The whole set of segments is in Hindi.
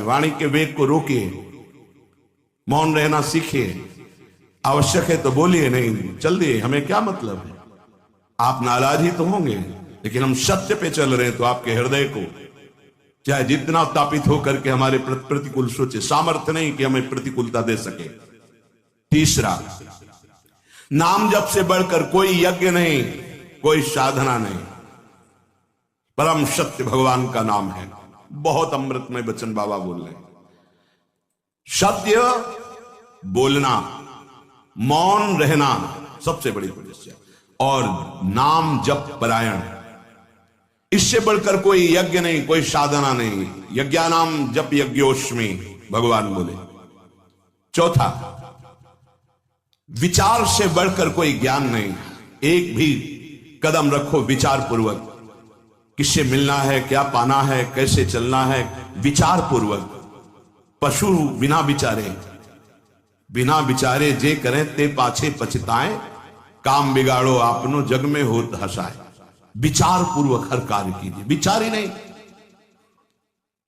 वाणी के वेग को रोकिए, मौन रहना सीखिए। आवश्यक है तो बोलिए, नहीं चल दिए, हमें क्या मतलब है। आप नाराज ही तो होंगे, लेकिन हम सत्य पे चल रहे हैं तो आपके हृदय को चाहे जितना उत्तापित होकर के हमारे प्रतिकूल सोचे, सामर्थ्य नहीं कि हमें प्रतिकूलता दे सके। तीसरा, नाम जप से बढ़कर कोई यज्ञ नहीं, कोई साधना नहीं। परम सत्य भगवान का नाम है। बहुत अमृतमय वचन बाबा बोल रहे हैं। सत्य बोलना, मौन रहना सबसे बड़ी तपस्या, और नाम जप परायण, इससे बढ़कर कोई यज्ञ नहीं, कोई साधना नहीं। यज्ञानाम जप यज्ञोस्मि भगवान बोले। चौथा, विचार से बढ़कर कोई ज्ञान नहीं। एक भी कदम रखो विचार पूर्वक, किससे मिलना है, क्या पाना है, कैसे चलना है, विचार पूर्वक। पशु बिना विचारे जे करें ते पाछे पछताएं, काम बिगाड़ो आपनो जग में होत हंसाए। विचार पूर्वक हर कार्य कीजिए। विचार ही नहीं,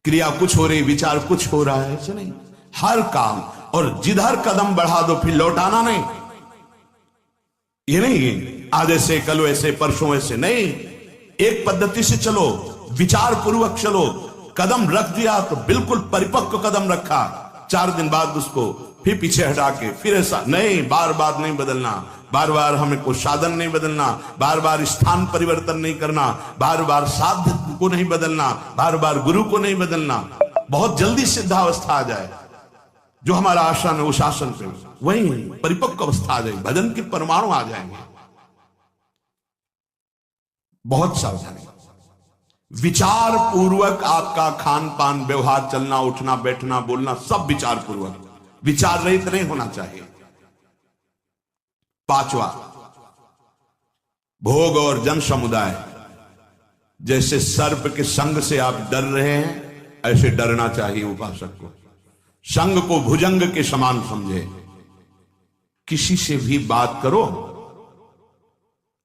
क्रिया कुछ हो रही, विचार कुछ हो रहा है, ऐसे नहीं। हर काम, और जिधर कदम बढ़ा दो फिर लौटाना नहीं। ये नहीं आज ऐसे, कल ऐसे, परसों ऐसे, नहीं। एक पद्धति से चलो, विचार पूर्वक चलो। कदम रख दिया तो बिल्कुल परिपक्व कदम रखा, 4 दिन बाद उसको फिर पीछे हटा के फिर ऐसा नहीं। बार बार नहीं बदलना, बार बार हमें कोई साधन नहीं बदलना, बार बार स्थान परिवर्तन नहीं करना, बार बार साध्य को नहीं बदलना, बार बार गुरु को नहीं बदलना। बहुत जल्दी सिद्धावस्था आ जाए, जो हमारा आसन है उस आसन पे वही परिपक्व अवस्था आ जाएगी, भजन के परमाणु आ जाएंगे। बहुत सावधानी, विचार पूर्वक आपका खान पान, व्यवहार, चलना उठना, बैठना, बोलना सब विचार पूर्वक, विचार रहित नहीं होना चाहिए। पांचवा, भोग और जन समुदाय। जैसे सर्प के संग से आप डर रहे हैं, ऐसे डरना चाहिए उपासक को। संग को भुजंग के समान समझे। किसी से भी बात करो,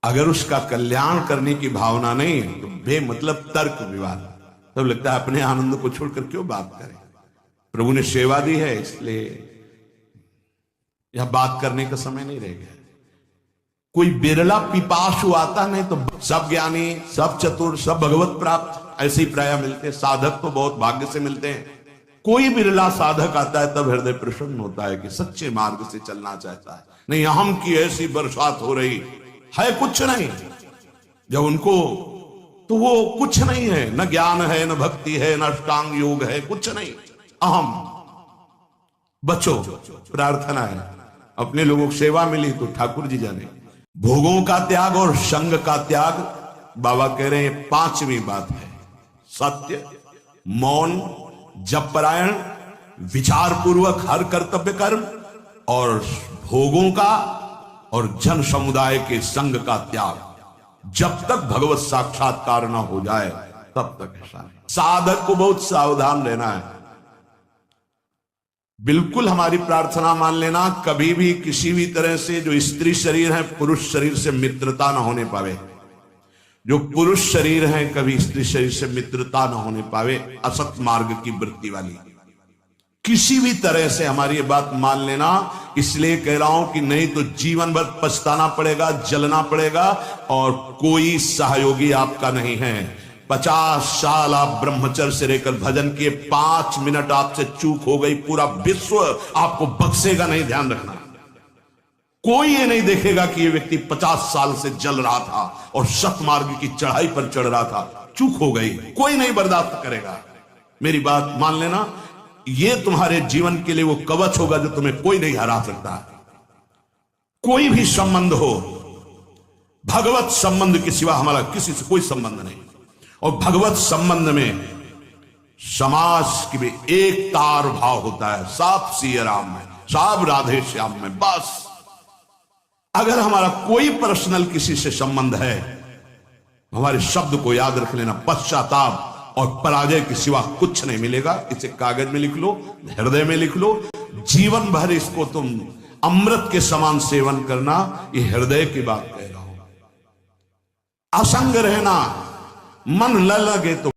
अगर उसका कल्याण करने की भावना नहीं तो बेमतलब तर्क विवाद, तब लगता है अपने आनंद को छोड़कर क्यों बात करें। प्रभु ने सेवा दी है, इसलिए यह बात करने का समय नहीं रह गया। कोई बिरला पिपासु आता, नहीं तो सब ज्ञानी, सब चतुर, सब भगवत प्राप्त ऐसे ही प्राय मिलते। साधक तो बहुत भाग्य से मिलते हैं। कोई बिरला साधक आता है तब हृदय प्रसन्न होता है कि सच्चे मार्ग से चलना चाहता है। नहीं, अहम की ऐसी बरसात हो रही है, कुछ नहीं। जब उनको, तो वो कुछ नहीं है, न ज्ञान है, न भक्ति है, न अष्टांग योग है, कुछ नहीं। अहम। बचो, प्रार्थना है। अपने लोगों को सेवा मिली तो ठाकुर जी जाने। भोगों का त्याग और संग का त्याग, बाबा कह रहे हैं 5वीं बात है। सत्य, मौन, जप परायण, विचार पूर्वक हर कर्तव्य कर्म, और भोगों का और जन समुदाय के संग का त्याग। जब तक भगवत साक्षात्कार ना हो जाए तब तक ऐसा है। साधक को बहुत सावधान रहना है। बिल्कुल हमारी प्रार्थना मान लेना, कभी भी किसी भी तरह से जो स्त्री शरीर है पुरुष शरीर से मित्रता ना होने पावे। जो पुरुष शरीर है कभी स्त्री शरीर से मित्रता ना होने पावे। असत मार्ग की वृत्ति वाली किसी भी तरह से हमारी ये बात मान लेना। इसलिए कह रहा हूं कि नहीं तो जीवन भर पछताना पड़ेगा, जलना पड़ेगा, और कोई सहयोगी आपका नहीं है। 50 साल आप ब्रह्मचर्य से रहकर भजन किए, 5 मिनट आपसे चूक हो गई, पूरा विश्व आपको बख्शेगा नहीं। ध्यान रखना, कोई ये नहीं देखेगा कि ये व्यक्ति 50 साल से जल रहा था और सतमार्ग की चढ़ाई पर चढ़ रहा था, चूक हो गई, कोई नहीं बर्दाश्त करेगा। मेरी बात मान लेना, ये तुम्हारे जीवन के लिए वो कवच होगा जो तुम्हें कोई नहीं हरा सकता। कोई भी संबंध हो, भगवत संबंध के सिवा हमारा किसी से कोई संबंध नहीं। और भगवत संबंध में समाज की भी एक तार भाव होता है। सब सिया राम में, सब राधे श्याम में, बस। अगर हमारा कोई पर्सनल किसी से संबंध है, हमारे शब्द को याद रख लेना, पश्चाताप और पराजय के सिवा कुछ नहीं मिलेगा। इसे कागज में लिख लो, हृदय में लिख लो। जीवन भर इसको तुम अमृत के समान सेवन करना। ये हृदय की बात कह रहा हूं। असंग रहना, मन न लगे तो